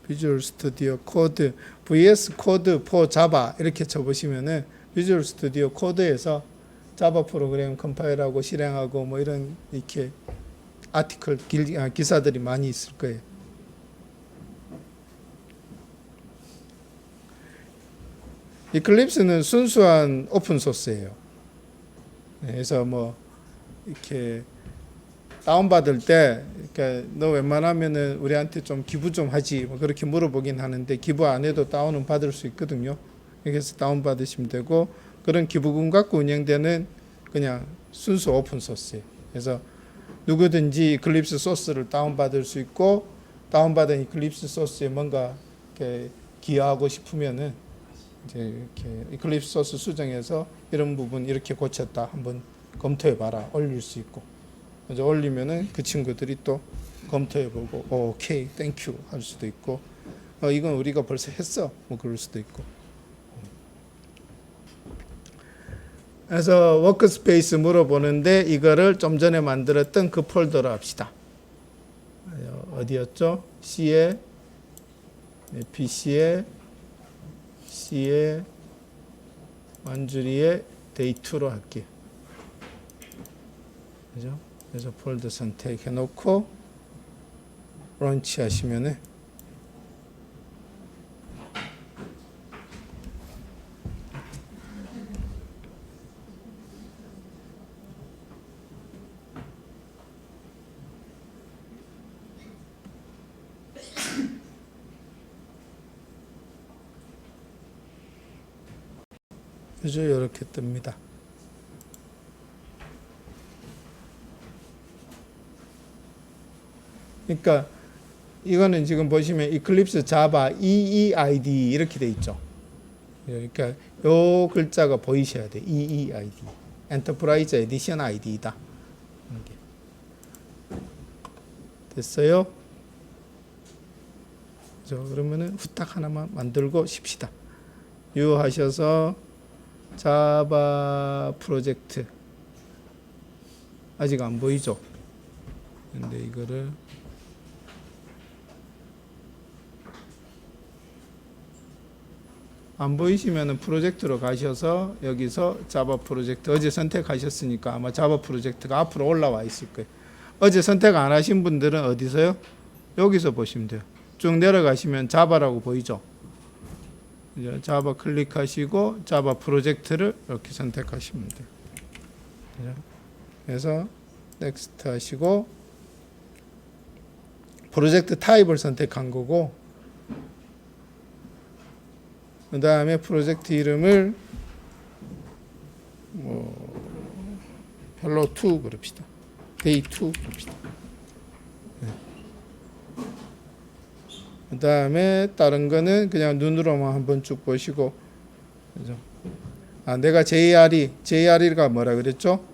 비주얼 스튜디오 코드 VS 코드 for 자바 이렇게 쳐보시면은 비주얼 스튜디오 코드에서 자바 프로그램 컴파일하고 실행하고 뭐 이런 이렇게 아티클 기사들이 많이 있을 거예요. 이클립스는 순수한 오픈 소스예요. 그래서 뭐 이렇게 다운받을 때 그러니까 너 웬만하면은 우리한테 좀 기부 좀 하지 뭐 그렇게 물어보긴 하는데 기부 안 해도 다운은 받을 수 있거든요. 그래서 다운받으시면 되고 그런 기부금 갖고 운영되는 그냥 순수 오픈 소스예요. 그래서 누구든지 이클립스 소스를 다운받을 수 있고 다운받은 이클립스 소스에 뭔가 이렇게 기여하고 싶으면은 이제 이렇게 이클립스 소스 수정해서 이런 부분 이렇게 고쳤다 한번 검토해봐라 올릴 수 있고 이제 올리면은 그 친구들이 또 검토해보고 오케이 땡큐 할 수도 있고 이건 우리가 벌써 했어 뭐 그럴 수도 있고. 그래서 워크스페이스 물어보는데 이거를 좀 전에 만들었던 그 폴더로 합시다. 어디였죠? C에 PC에 C에 완주리에 데이2로 할게요. 그죠? 그래서 폴더 선택해 놓고 런치 하시면은 그죠? 이렇게 뜹니다. 그러니까 이거는 지금 보시면 이클립스 자바 EEID 이렇게 돼 있죠. 그러니까 요 글자가 보이셔야 돼. EEID. 엔터프라이즈 에디션 ID다. 됐어요? 그죠? 그러면은 후딱 하나만 만들고 쉽시다. 유 하셔서 자바 프로젝트 아직 안 보이죠? 근데 이거를 안 보이시면은 프로젝트로 가셔서 여기서 자바 프로젝트 어제 선택하셨으니까 아마 자바 프로젝트가 앞으로 올라와 있을 거예요. 어제 선택 안 하신 분들은 어디서요? 여기서 보시면 돼요. 쭉 내려가시면 자바라고 보이죠? 이제 자바 클릭하시고 자바 프로젝트를 이렇게 선택하시면 돼요. 그래서 넥스트 하시고 프로젝트 타입을 선택한 거고 그 다음에 프로젝트 이름을 헬로2 그럽시다. 데이2 그럽시다. 그 다음에 다른 거는 그냥 눈으로만 한번 쭉 보시고 그죠? 내가 JRE가 뭐라 그랬죠?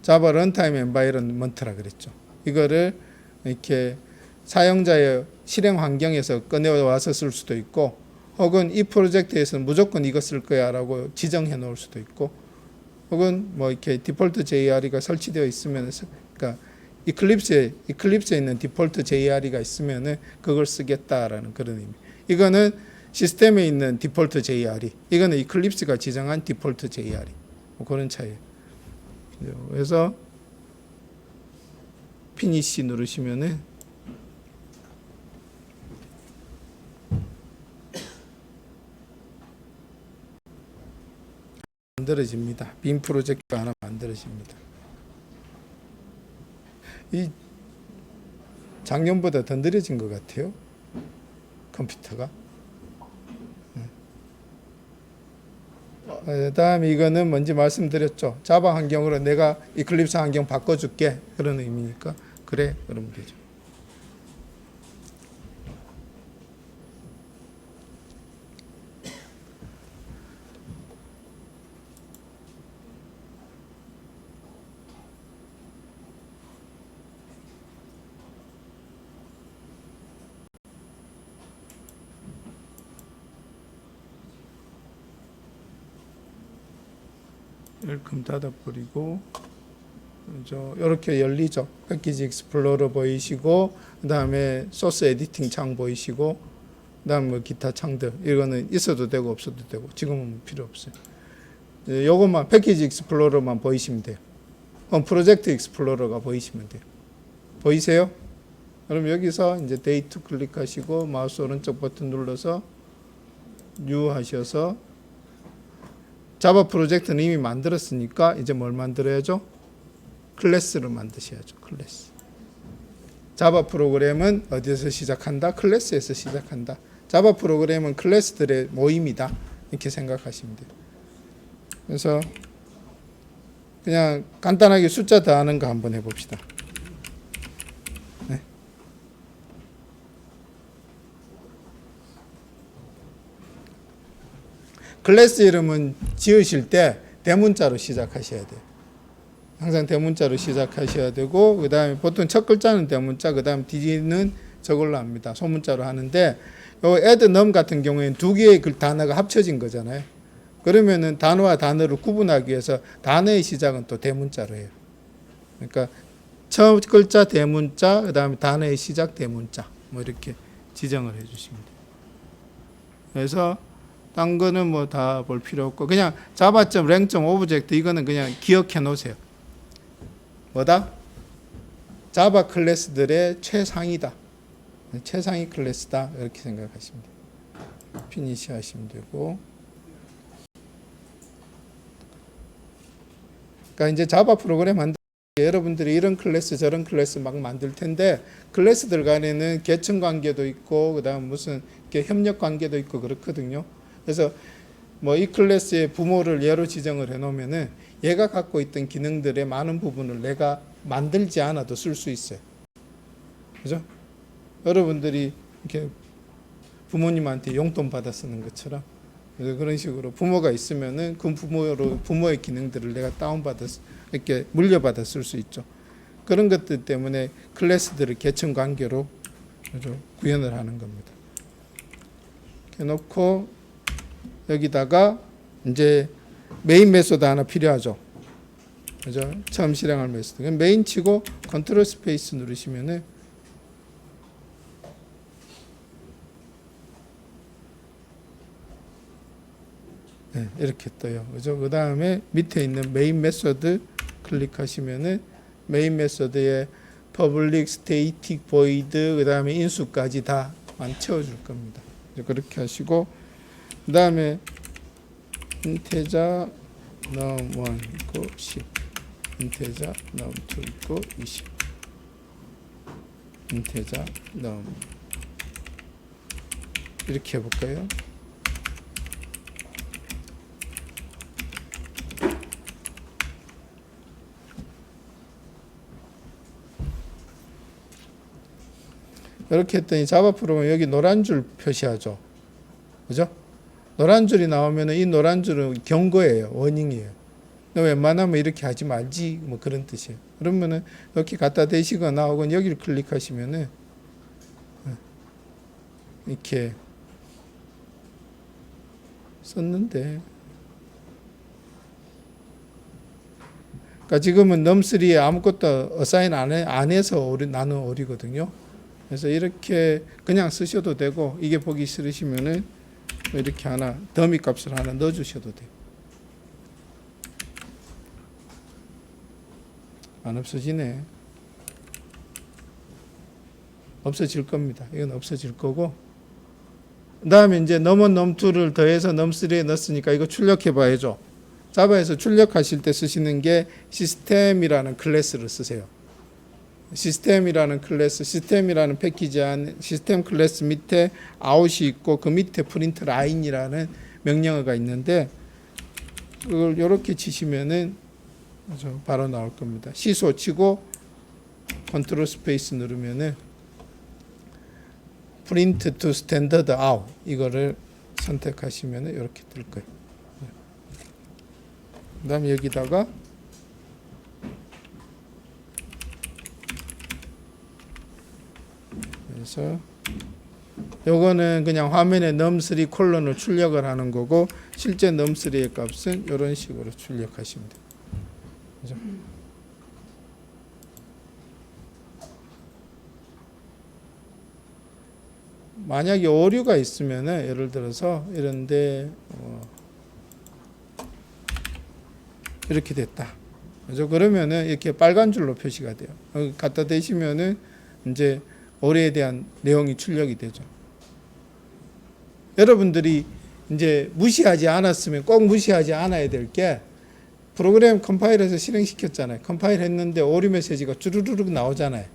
자바 런타임 엔바이런먼트라 그랬죠. 이거를 이렇게 사용자의 실행 환경에서 꺼내와서 쓸 수도 있고, 혹은 이 프로젝트에서는 무조건 이거 쓸 거야라고 지정해 놓을 수도 있고, 혹은 뭐 이렇게 디폴트 JRE가 설치되어 있으면, 그러니까 이클립스에 있는 디폴트 JRE가 있으면은 그걸 쓰겠다라는 그런 의미. 이거는 시스템에 있는 디폴트 JRE, 이거는 이클립스가 지정한 디폴트 JRE. 뭐 그런 차이예요. 그래서 피니시 누르시면은 만들어집니다. 빔 프로젝트가 하나 만들어집니다. 이 작년보다 더 느려진 것 같아요. 컴퓨터가. 다음에 이거는 뭔지 말씀드렸죠. 자바 환경으로 내가 이클립스 환경 바꿔줄게. 그런 의미니까 그래 그러면 되죠. 웰컴 닫아버리고, 이렇게 열리죠. 패키지 익스플로러 보이시고, 그 다음에 소스 에디팅 창 보이시고, 그 다음 뭐 기타 창들, 이거는 있어도 되고 없어도 되고, 지금은 필요 없어요. 요것만 패키지 익스플로러만 보이시면 돼요. 프로젝트 익스플로러가 보이시면 돼요. 보이세요? 그럼 여기서 이제 데이트 클릭하시고 마우스 오른쪽 버튼 눌러서 뉴 하셔서, 자바 프로젝트는 이미 만들었으니까 이제 뭘 만들어야죠? 클래스를 만드셔야죠. 클래스. 자바 프로그램은 어디에서 시작한다? 클래스에서 시작한다. 자바 프로그램은 클래스들의 모임이다. 이렇게 생각하시면 돼요. 그래서 그냥 간단하게 숫자 더하는 거 한번 해봅시다. 네. 클래스 이름은 지으실 때 대문자로 시작하셔야 돼요. 항상 대문자로 시작하셔야 되고, 그 다음에 보통 첫 글자는 대문자, 그 다음 뒤는 저걸로 합니다. 소문자로 하는데, 요 add num 같은 경우에는 두 개의 단어가 합쳐진 거잖아요. 그러면은 단어와 단어를 구분하기 위해서 단어의 시작은 또 대문자로 해요. 그러니까 첫 글자 대문자, 그 다음에 단어의 시작 대문자, 뭐 이렇게 지정을 해주시면 돼요. 그래서 딴 거는 뭐 다 볼 필요 없고, 그냥 java.랭.object 이거는 그냥 기억해 놓으세요. 뭐다? 자바 클래스들의 최상이다. 최상위 클래스다. 이렇게 생각하시면 돼요. 피니시 하시면 되고. 그러니까 이제 자바 프로그램 만들 때 여러분들이 이런 클래스 저런 클래스 막 만들 텐데, 클래스들 간에는 계층 관계도 있고, 그다음 무슨 협력 관계도 있고 그렇거든요. 그래서 뭐 이 클래스의 부모를 얘로 지정을 해 놓으면은 얘가 갖고 있던 기능들의 많은 부분을 내가 만들지 않아도 쓸 수 있어요. 그죠? 여러분들이 이렇게 부모님한테 용돈 받아 쓰는 것처럼, 그런 식으로 부모가 있으면은 그 부모의 기능들을 내가 다운받아 이렇게 물려받아 쓸 수 있죠. 그런 것들 때문에 클래스들을 계층 관계로 구현을 하는 겁니다. 이렇게 놓고 여기다가 이제 메인 메소드 하나 필요하죠. 그죠? 처음 실행할 메소드. 메인 치고 컨트롤 스페이스 누르시면은 네, 이렇게 떠요. 그죠? 그 다음에 밑에 있는 메인 메소드 클릭하시면은 메인 메소드에 public, static, void, 그 다음에 인수까지 다 채워줄 겁니다. 그렇게 하시고, 그 다음에 integer num1 있고 10, integer num2 있고 20, integer num 이렇게 해볼까요? 이렇게 했더니 자바 프로그램 여기 노란 줄 표시하죠. 그죠? 노란 줄이 나오면 이 노란 줄은 경고예요. 워닝이에요. 너 웬만하면 이렇게 하지 말지 뭐 그런 뜻이에요. 그러면은 이렇게 갖다 대시거나 혹은 여기를 클릭하시면은 이렇게 썼는데, 그러니까 지금은 num3에 아무것도 어사인 안 해서 나는 오리거든요. 그래서 이렇게 그냥 쓰셔도 되고, 이게 보기 싫으시면은 이렇게 하나 더미 값을 하나 넣어 주셔도 돼요. 안 없어지네. 없어질 겁니다. 이건 없어질 거고, 그 다음에 이제 num1, num2를 더해서 num3에 넣었으니까 이거 출력해 봐야죠. 자바에서 출력하실 때 쓰시는 게 시스템이라는 클래스를 쓰세요. 시스템이라는 클래스, 시스템이라는 패키지 안에 시스템 클래스 밑에 아웃이 있고 그 밑에 프린트 라인이라는 명령어가 있는데, 그걸 이렇게 치시면은 바로 나올 겁니다. 시소 치고 컨트롤 스페이스 누르면은 프린트 투 스탠더드 아웃 이거를 선택하시면은 이렇게 뜰 거예요. 그다음에 여기다가 그래서 요거는 그냥 화면에 num3 콜론을 출력을 하는 거고, 실제 num3의 값은 이런 식으로 출력하시면 돼요. 그죠? 만약에 오류가 있으면은 예를 들어서 이런데 이렇게 됐다. 그죠? 그러면은 이렇게 빨간 줄로 표시가 돼요. 갖다 대시면은 이제 오류에 대한 내용이 출력이 되죠. 여러분들이 이제 무시하지 않았으면 꼭 무시하지 않아야 될 게, 프로그램 컴파일해서 실행시켰잖아요. 컴파일 했는데 오류 메시지가 쭈루루룩 나오잖아요.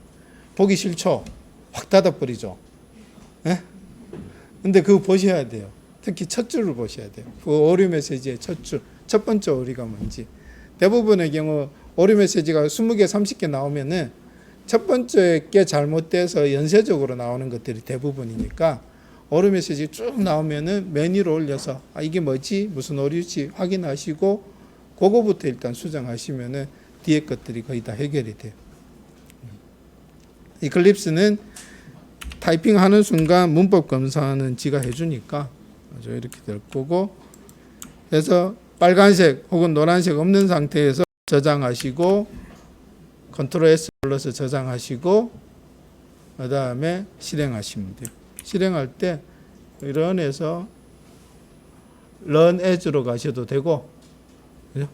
보기 싫죠? 확 닫아버리죠. 예? 근데 그거 보셔야 돼요. 특히 첫 줄을 보셔야 돼요. 그 오류 메시지의 첫 줄, 첫 번째 오류가 뭔지. 대부분의 경우 오류 메시지가 20개, 30개 나오면은 첫 번째 게 잘못돼서 연쇄적으로 나오는 것들이 대부분이니까, 오류 메시지 쭉 나오면은 메뉴로 올려서 이게 뭐지? 무슨 오류지? 확인하시고 그거부터 일단 수정하시면은 뒤에 것들이 거의 다 해결이 돼요. 이클립스는 타이핑하는 순간 문법 검사는 지가 해주니까 이렇게 될 거고, 그래서 빨간색 혹은 노란색 없는 상태에서 저장하시고 컨트롤 S 눌러서 저장하시고 그 다음에 실행하시면 돼요. 실행할 때 런에서 run as로 가셔도 되고, 그죠?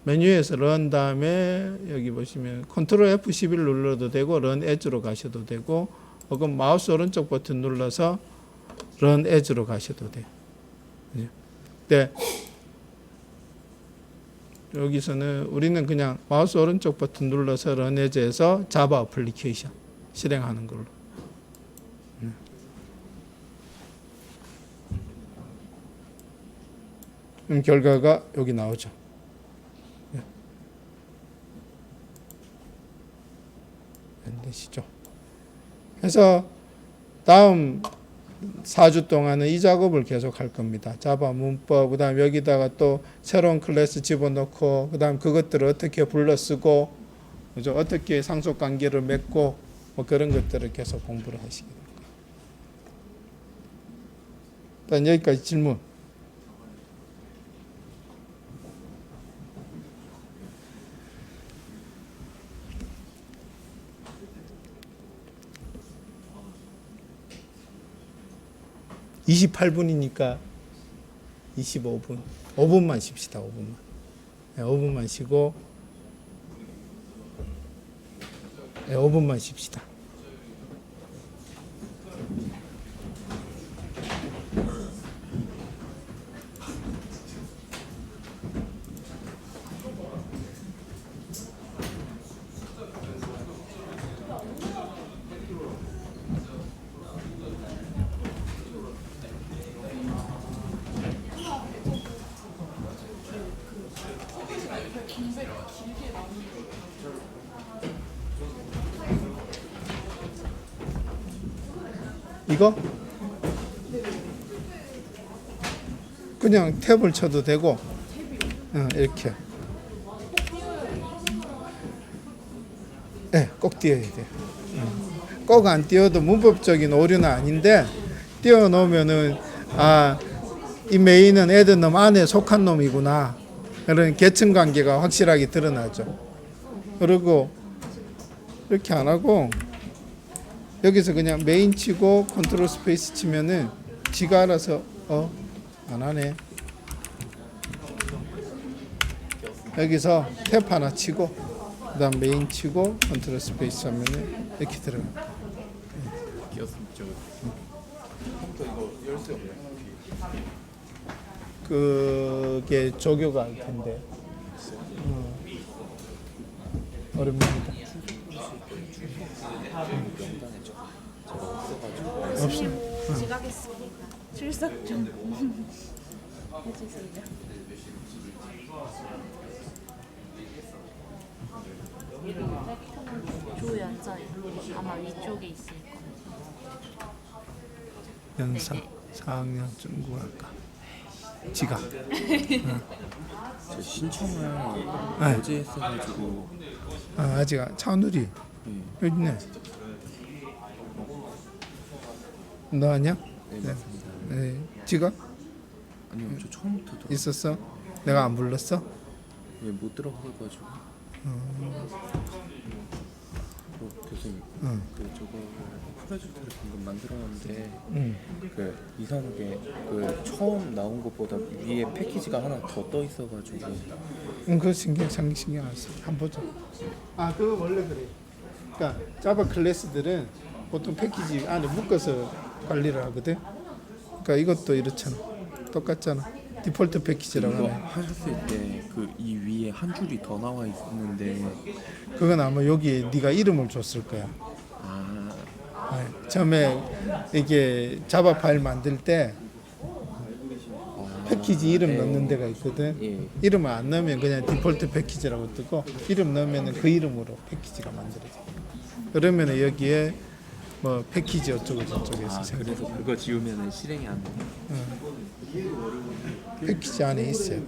메뉴에서 run 다음에 여기 보시면 컨트롤 F11 눌러도 되고 run as로 가셔도 되고, 혹은 마우스 오른쪽 버튼 눌러서 run as로 가셔도 돼요. 그죠? 네. 여기서는 우리는 그냥 마우스 오른쪽 버튼 눌러서 run as에서 자바 어플리케이션 실행하는 걸로. 그럼 결과가 여기 나오죠. 안 되시죠? 그래서 다음 4주 동안은 이 작업을 계속 할 겁니다. 자바 문법, 그 다음 여기다가 또 새로운 클래스 집어넣고, 그 다음 그것들을 어떻게 불러 쓰고, 그죠? 어떻게 상속 관계를 맺고, 뭐 그런 것들을 계속 공부를 하시게 될 거예요. 일단 여기까지 질문. (28분이니까) 25분. 5분만 쉽시다. 5분만. 네, 5분만 쉬고, 네, 5분만 쉽시다. 이거? 그냥 탭을 쳐도 되고, 이렇게. 네, 꼭 띄어야 돼요. 꼭 안 띄어도 문법적인 오류는 아닌데 띄어 놓으면은 이 메인은 애들 놈 안에 속한 놈이구나. 그런 계층 관계가 확실하게 드러나죠. 그리고 이렇게 안 하고 여기서 그냥 메인 치고 컨트롤 스페이스 치면은 지가 알아서 안 하네. 여기서 탭 하나 치고 그다음 메인 치고 컨트롤 스페이스 하면은 이렇게 들어가. 끼었으면 저 컴퓨터 이거 열 수 없나요? 그게 조교가 할 텐데 어렵습니다. 없어. 지각했습니다. 출석 좀 해주세요. 조연서요. 아마 위쪽에 있을 거예요. 연사 4학년 중국학과 지각. 저 신청을 네. 어제 했어가지고 아직 차누리 네, 여기 있네. 너 아니야? 네 맞습니다. 네. 지각 아니요 저 처음부터 들어 있었어? 내가 안 불렀어? 못 들어가가지고 교수님 그 저거 프로젝트를 방금 만들었는데 그 이상하게 그 처음 나온 것보다 위에 패키지가 하나 더 떠 있어가지고 그거 신경 안 써. 한번 보자. 그거 원래 그래. 그러니까 자바 클래스들은 보통 패키지 안에 묶어서 관리를 하거든. 그러니까 이것도 이렇잖아. 똑같잖아. 디폴트 패키지라고 이거 하네. 하셨을 때 그 이 위에 한 줄이 더 나와 있는데 그건 아마 여기에 네가 이름을 줬을 거야. 처음에 이게 자바 파일 만들 때 패키지 이름 넣는 데가 있거든. 예. 이름을 안 넣으면 그냥 디폴트 패키지라고 뜨고 이름 넣으면 그 이름으로 패키지가 만들어져. 그러면 여기에 뭐 패키지 어쩌고 저쩌고해서 생겨. 그래서 그거 지우면 실행이 안 돼. 패키지 안에 있어요.